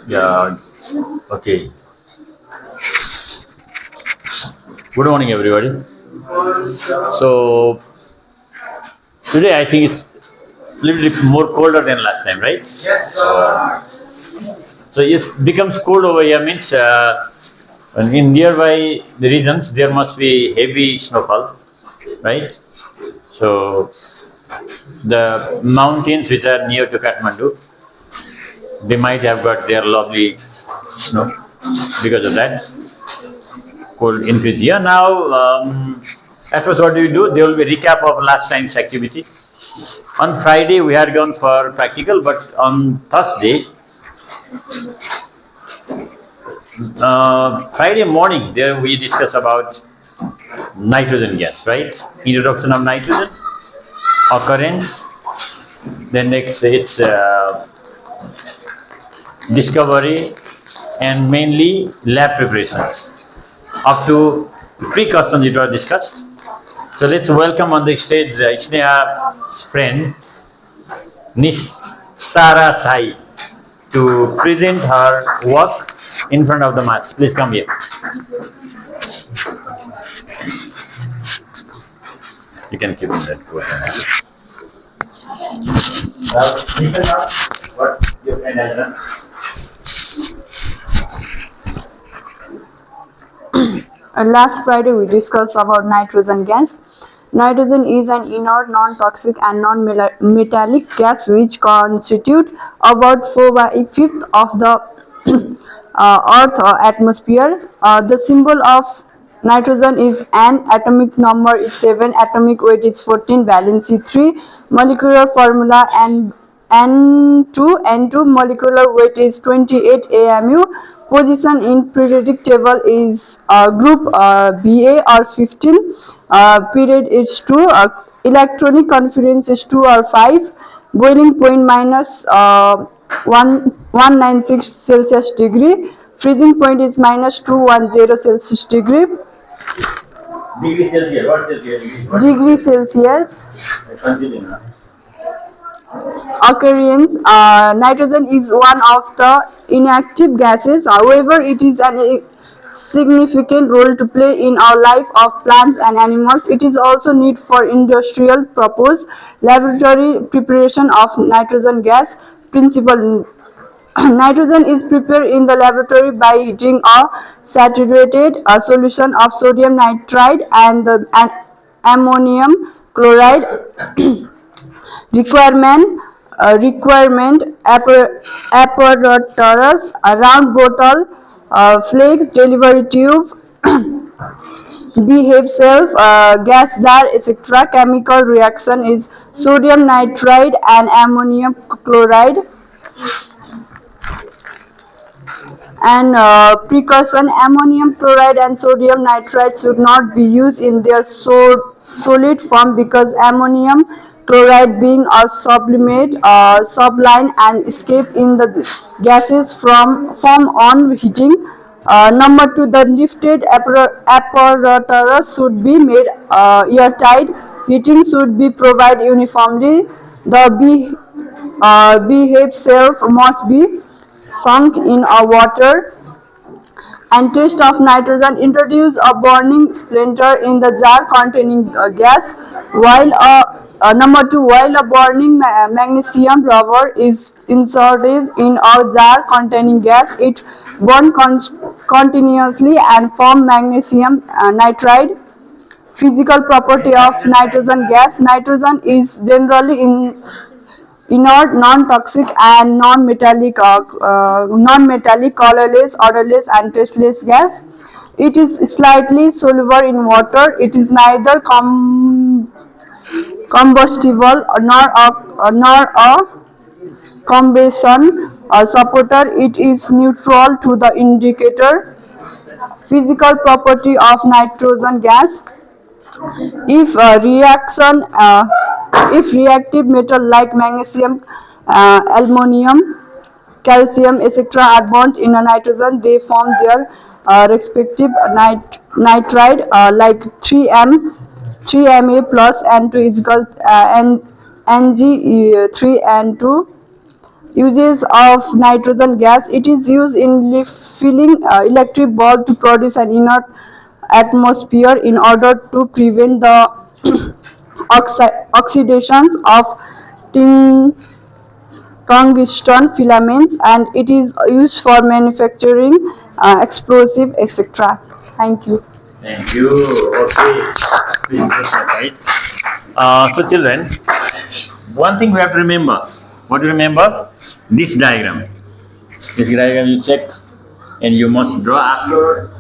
Yeah. Okay. Good morning, everybody. So today I think it's a little bit more colder than last time, right? Yes. So it becomes cold over here means in nearby the regions there must be heavy snowfall, right? So the mountains which are near to Kathmandu, they might have got their lovely snow because of that. Cold increase here. Now, at first, what do you do? There will be recap of last time's activity. On Friday, we had gone for practical, but on Thursday, Friday morning, there we discuss about nitrogen gas, right? Introduction of nitrogen, occurrence. Then next, it's discovery, and mainly lab preparations. Up to precautions it was discussed. So let's welcome on the stage Sneha's friend Nistara Sai to present her work in front of the mass. Please come here. You can keep in that question. What your friend has done? Last Friday we discussed about nitrogen gas. Nitrogen is an inert, non-toxic and non-metallic gas which constitute about 4/5 of the Earth atmosphere. The symbol of nitrogen is N, atomic number is 7, atomic weight is 14, valency 3, molecular formula N2, molecular weight is 28 AMU. Position in periodic table is group BA or 15, period is 2, electronic confidence is 2 or 5, boiling point minus 196 Celsius degree, freezing point is minus 210 Celsius degree. Degree Celsius. What Celsius? Degree Celsius. Continue. Occurrence. Nitrogen is one of the inactive gases. However, it is a significant role to play in our life of plants and animals. It is also needed for industrial purpose. Laboratory preparation of nitrogen gas. Principle. Nitrogen is prepared in the laboratory by heating a saturated solution of sodium nitride and the ammonium chloride. Requirement apparatus, a round bottle, flakes, delivery tube, behave self, gas jar, etc. Chemical reaction is sodium nitride and ammonium chloride. And precaution: ammonium chloride and sodium nitride should not be used in their solid form because ammonium chloride being a sublimate sublight and escape in the gases from form on heating. Number 2, the lifted apparatus should be made airtight. Heating should be provided uniformly. The behave self must be sunk in a water. And test of nitrogen: introduce a burning splinter in the jar containing gas. While number 2, while a burning magnesium rubber is inserted in a jar containing gas, it burns continuously and form magnesium nitride. Physical property of nitrogen gas: nitrogen is generally inert, non-toxic and non-metallic, colorless, odorless and tasteless gas. It is slightly soluble in water. It is neither combustible nor a combustion supporter. It is neutral to the indicator. Physical property of nitrogen gas: if reactive metal like magnesium, aluminum, calcium, etc. are burnt in a nitrogen, they form their respective nitride like 3Ma plus N2 is equal Ng 3N2 Uses of nitrogen gas. It is used in filling electric bulb to produce an inert atmosphere in order to prevent the oxidations of tin tungsten filaments, and it is used for manufacturing explosive, etc. Thank you. Thank you. Okay. Please go ahead. So children, one thing we have to remember. What do you remember? This diagram. This diagram you check and you must draw after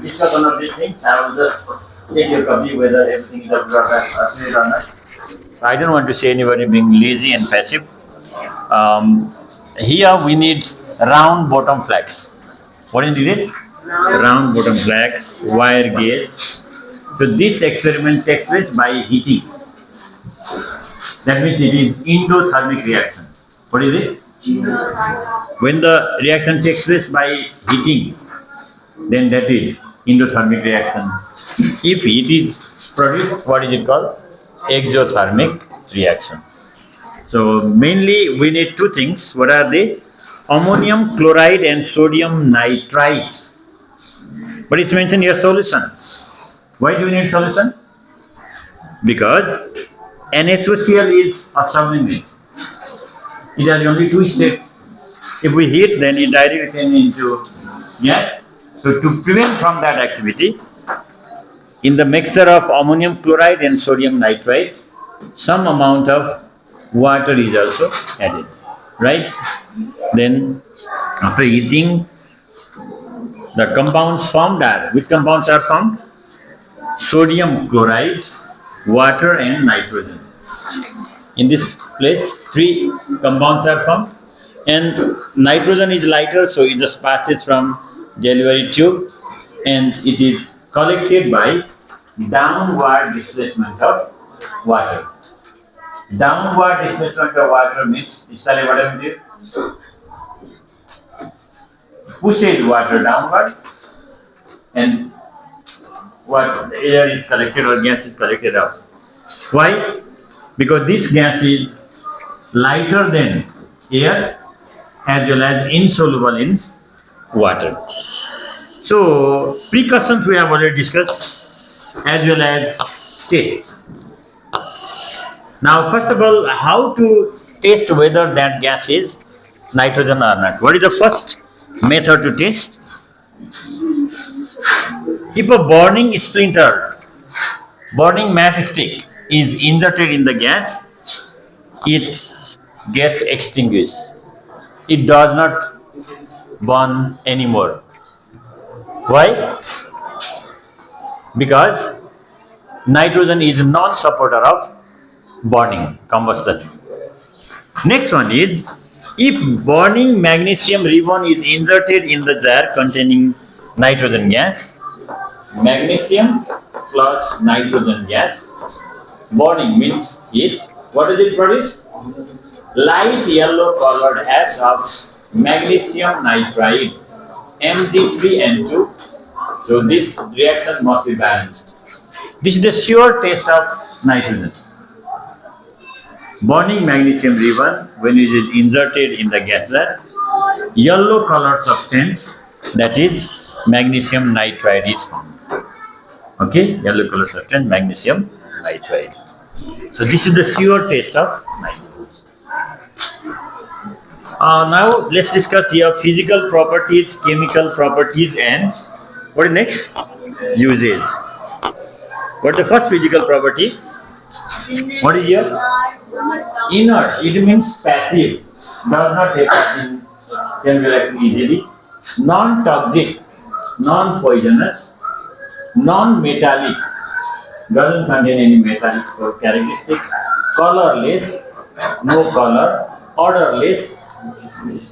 discuss one of these things. I will just check your copy whether everything is accurate or not. I don't want to see anybody being lazy and passive. Here we need round bottom flags. What is needed? Round bottom flags, wire gauge. So this experiment takes place by heating. That means it is endothermic reaction. What is this? When the reaction takes place by heating, then that is endothermic reaction. If heat is produced, what is it called? Exothermic reaction. So mainly we need two things. What are they? Ammonium chloride and sodium nitrite. But it's mentioned here solution. Why do we need solution? Because NaCl is a sublimate. It has only two steps. If we heat, then it directly turns into gas. So to prevent from that activity, in the mixture of ammonium chloride and sodium nitrite, some amount of water is also added, right? Then after heating, the compounds formed are, which compounds are formed? Sodium chloride, water and nitrogen. In this place, three compounds are formed, and nitrogen is lighter, so it just passes from delivery tube and it is collected by downward displacement of water. Downward displacement of water means pushes water downward and what air is collected or gas is collected up. Why? Because this gas is lighter than air as well as insoluble in water. So precautions we have already discussed as well as test. Now first of all, how to test whether that gas is nitrogen or not? What is the first method to test? If a burning splinter, burning matchstick is inserted in the gas, it gets extinguished. It does not burn anymore. Why? Because nitrogen is a non-supporter of burning, combustion. Next one is, if burning magnesium ribbon is inserted in the jar containing nitrogen gas, magnesium plus nitrogen gas, burning means heat. What does it produce? Light yellow colored ash of magnesium nitride, Mg3N2. So this reaction must be balanced. This is the sure test of nitrogen. Burning magnesium ribbon, when it is inserted in the gas jar, yellow colored substance, that is magnesium nitride is formed. Okay, yellow color substance, magnesium nitride. So this is the sure test of nitrogen. Now let's discuss here physical properties, chemical properties, and what is next? Usage. What is the first physical property? What is here? Inert. It means passive. Does not happen in reaction easily. Non-toxic, non-poisonous, non-metallic. Doesn't contain any metallic characteristics. Colorless, no color. Odorless,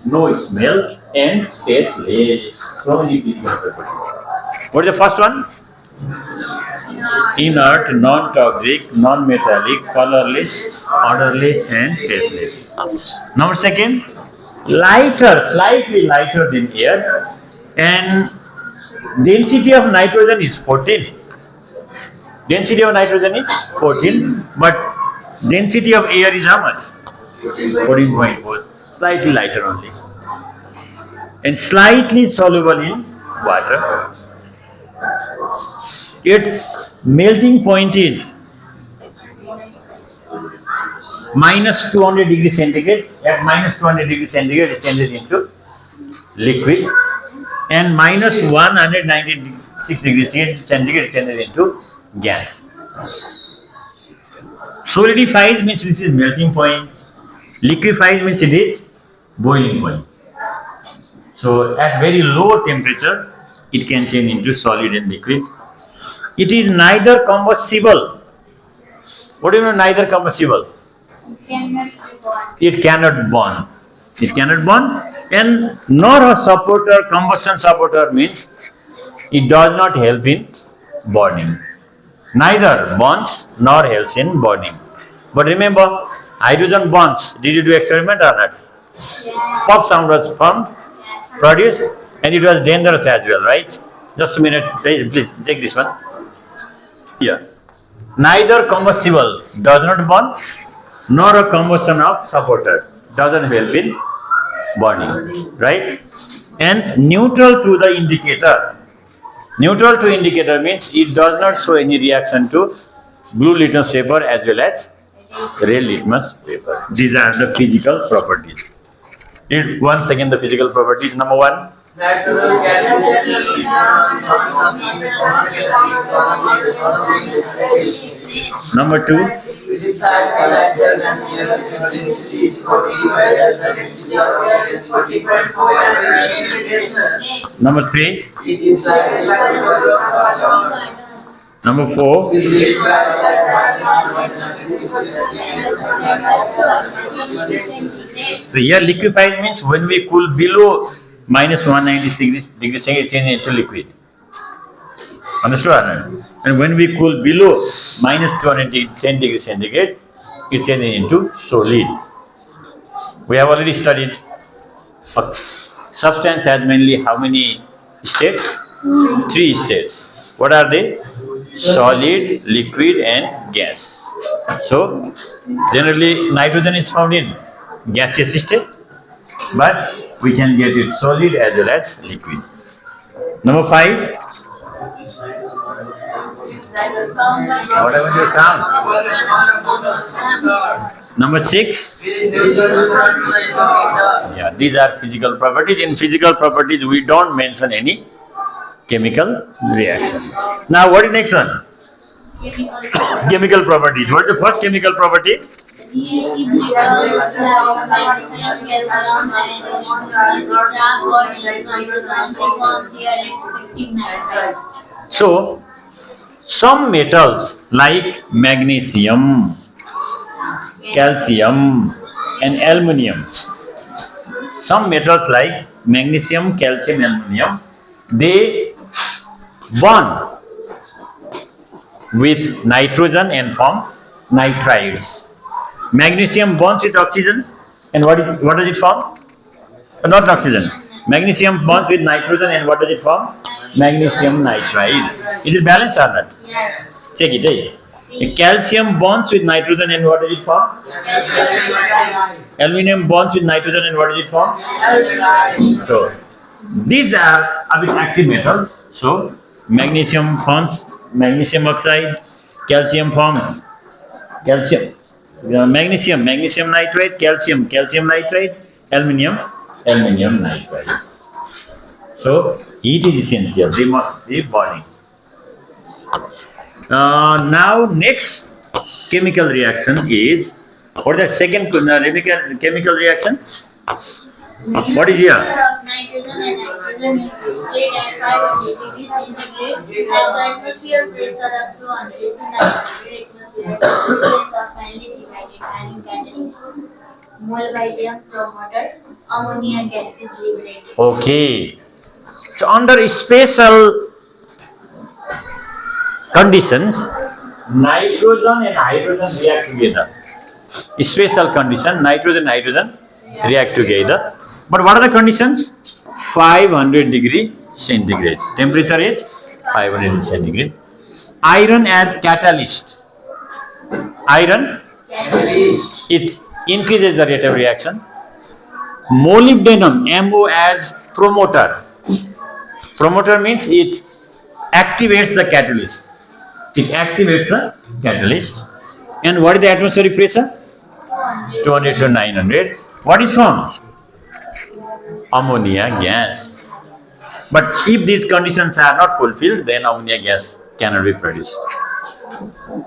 no smell, and tasteless. So many physical properties. What is the first one? Inert, non-toxic, non-metallic, colorless, odorless, and tasteless. Number second, lighter, slightly lighter than air, and density of nitrogen is 14. Density of nitrogen is 14, but density of air is how much? 14.4, slightly lighter only, and slightly soluble in water. Its melting point is minus 200 degrees centigrade. At minus 200 degrees centigrade, it changes into liquid, and minus 196 degrees centigrade, it changes into gas. Solidifies means this is melting point. Liquefies means it is boiling point. So at very low temperature, it can change into solid and liquid. It is neither combustible. What do you mean neither combustible? It cannot burn. It cannot burn, and nor a supporter. Combustion supporter means it does not help in burning. Neither burns nor helps in burning. But remember, hydrogen burns. Did you do experiment or not? Pop sound was formed, produced, and it was dangerous as well, right? Just a minute, please take this one. Here, neither combustible, does not burn, nor a combustion of supporter, doesn't help in burning, right? And neutral to the indicator. Neutral to indicator means it does not show any reaction to blue litmus paper as well as red litmus paper. These are the physical properties. Once again, the physical properties. Number one, number two, number three, number four, so here liquefied means when we cool below minus 196 degrees centigrade, change into liquid. Understood or not? And when we cool below minus 210 degrees centigrade, it changes into solid. We have already studied a substance has mainly how many states? 3 states. What are they? Solid, liquid, and gas. So, generally nitrogen is found in gaseous state, but we can get it solid as well as liquid. Number 5. Whatever your sound. Number 6. Yeah, these are physical properties. In physical properties, we don't mention any chemical reaction. Now, what is next one? Chemical properties. What is the first chemical property? So, some metals like magnesium, calcium, and aluminium. Some metals like magnesium, calcium, aluminium, they bond with nitrogen and form nitrides. Magnesium bonds with oxygen, and what does it form? Not oxygen. Magnesium bonds with nitrogen, and what does it form? Magnesium nitride. Is it balanced or not? Yes. Check it. Eh? Calcium bonds with nitrogen, and what does it form? Aluminium bonds with nitrogen, and what does it form? So these are a bit active metals. So magnesium forms magnesium oxide, calcium forms calcium, magnesium nitride, calcium nitride, aluminium nitride. So heat is essential. They must be burning. Now next chemical reaction is, what is the second chemical reaction? What is here? Of nitrogen and nitrogen is displayed at 500 degrees centigrade at the atmosphere pressure of 200 to 900 atmosphere are finely divided and catalysts. Molybdenum promoter, ammonia gas is liberated. Okay. So under special conditions, nitrogen and hydrogen react together. Special condition, nitrogen and hydrogen react together. But what are the conditions? 500 degree centigrade. Temperature is 500 degree centigrade. Iron as catalyst. Iron, it increases the rate of reaction. Molybdenum, MO, as promoter. Promoter means it activates the catalyst. It activates the catalyst. And what is the atmospheric pressure? 200 to 900. What is formed? Ammonia gas. But if these conditions are not fulfilled, then ammonia gas cannot be produced.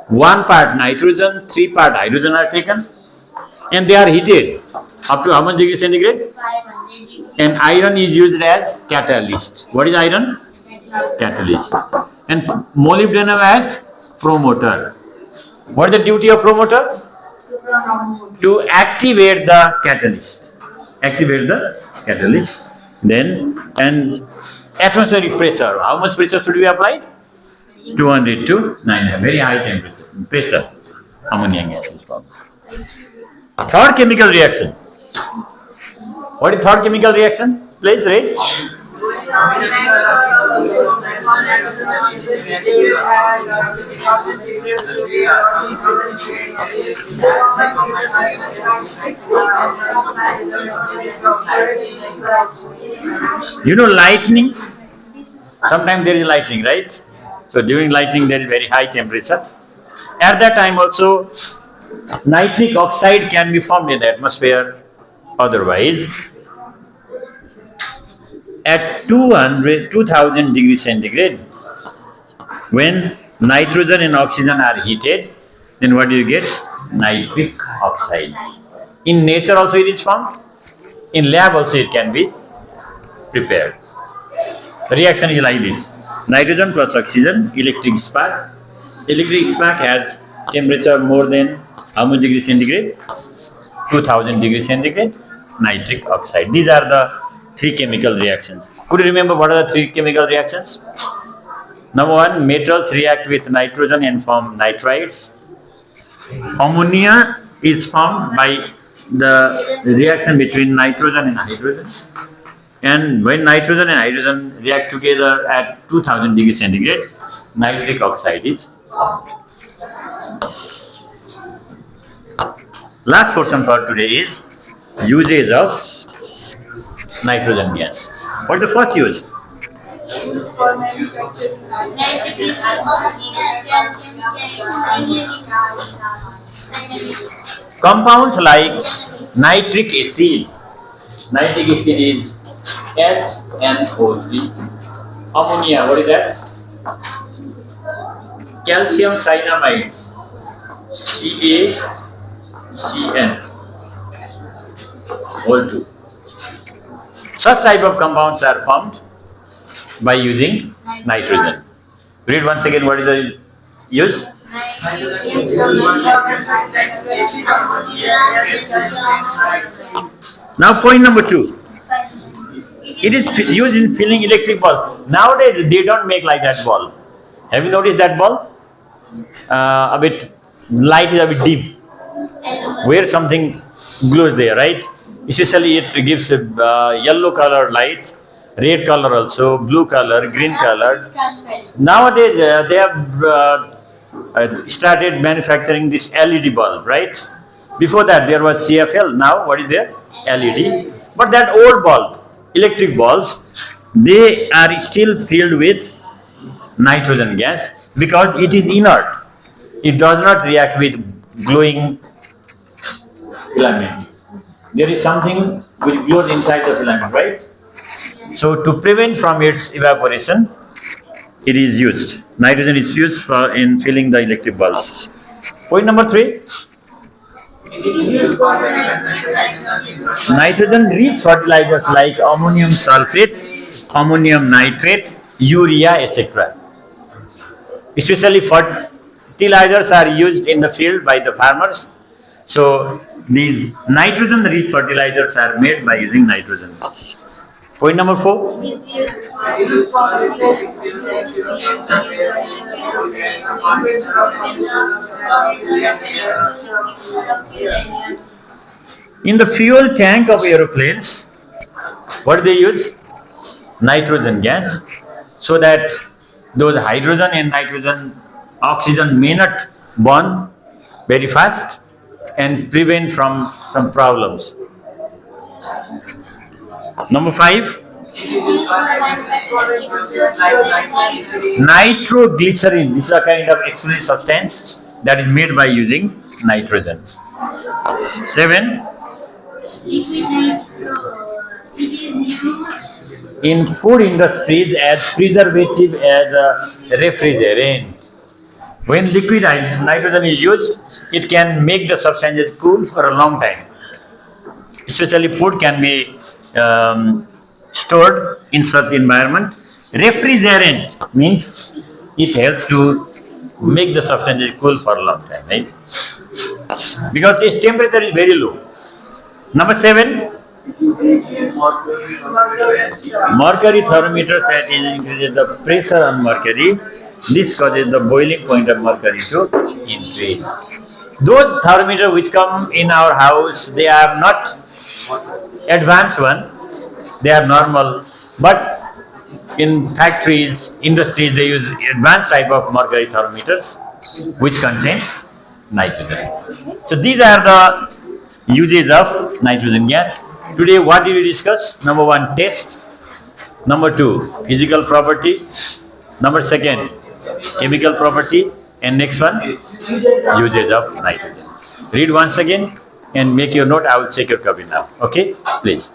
1 part nitrogen, 3 part hydrogen are taken, and they are heated up to how much degree centigrade? 500 degrees. And iron is used as catalyst. What is iron? Catalyst. And molybdenum as promoter. What is the duty of promoter? To activate the catalyst. Activate the catalyst. Then, and atmospheric pressure. How much pressure should be applied? 200 to 900. Very high temperature. Pressure. Ammonia gas is formed. Third chemical reaction. What is third chemical reaction? Please read. You know lightning? Sometimes there is lightning, right? So during lightning there is very high temperature. At that time also nitric oxide can be formed in the atmosphere. Otherwise, at 2000 degrees centigrade, when nitrogen and oxygen are heated, then what do you get? Nitric oxide. In nature also it is formed. In lab also it can be prepared. The reaction is like this. Nitrogen plus oxygen, electric spark. Electric spark has temperature more than how much degree centigrade? 2000 degrees centigrade, nitric oxide. These are the 3 chemical reactions. Could you remember what are the 3 chemical reactions? Number 1, metals react with nitrogen and form nitrides. Ammonia is formed by the reaction between nitrogen and hydrogen. And when nitrogen and hydrogen react together at 2000 degrees centigrade, nitric oxide is formed. Last portion for today is usage of nitrogen gas. What is the first use? Nitric acid, oxygen, calcium, cyanide. Compounds like nitric acid. Nitric acid is HNO3. Ammonia, what is that? Calcium cyanamides. CaCN. Whole 2. Such type of compounds are formed by using nitrogen. Read once again what is the use? Now point number 2. It is used in filling electric bulbs. Nowadays they don't make like that bulb. Have you noticed that bulb? A bit light is a bit dim. Where something glows there, right? Especially it gives a yellow color light, red color also, blue color, green color. Nowadays they have started manufacturing this LED bulb, right? Before that there was CFL. Now what is there? LED. But that old bulb, electric bulbs, they are still filled with nitrogen gas because it is inert. It does not react with glowing filament. There is something which glows inside the filament, right? So to prevent from its evaporation, it is used. Nitrogen is used for in filling the electric bulbs. Point number 3. Nitrogen-rich fertilizers like ammonium sulfate, ammonium nitrate, urea, etc. Especially fertilizers are used in the field by the farmers. So these nitrogen-rich fertilizers are made by using nitrogen. Point number 4. In the fuel tank of aeroplanes, what do they use? Nitrogen gas, so that those hydrogen and nitrogen, oxygen may not burn very fast, and prevent from some problems. Number 5, It is used to manufacture mixtures using nitroglycerin. This is a kind of explosive substance that is made by using nitrogen. 7, liquid nitro. It is used in food industries as preservative, as a refrigerant. When liquid nitrogen is used, it can make the substances cool for a long time. Especially food can be stored in such environment. Refrigerant means it helps to make the substances cool for a long time, right? Because its temperature is very low. Number 7, mercury thermometer set increases the pressure on mercury. This causes the boiling point of mercury to increase. Those thermometers which come in our house, they are not advanced one, they are normal. But in factories, industries, they use advanced type of mercury thermometers which contain nitrogen. So these are the uses of nitrogen gas. Today, what did we discuss? Number 1, test. Number 2, physical property. Number 2, chemical property. And next one, uses of nitrogen. Read once again and make your note. I will check your copy now. Okay, please.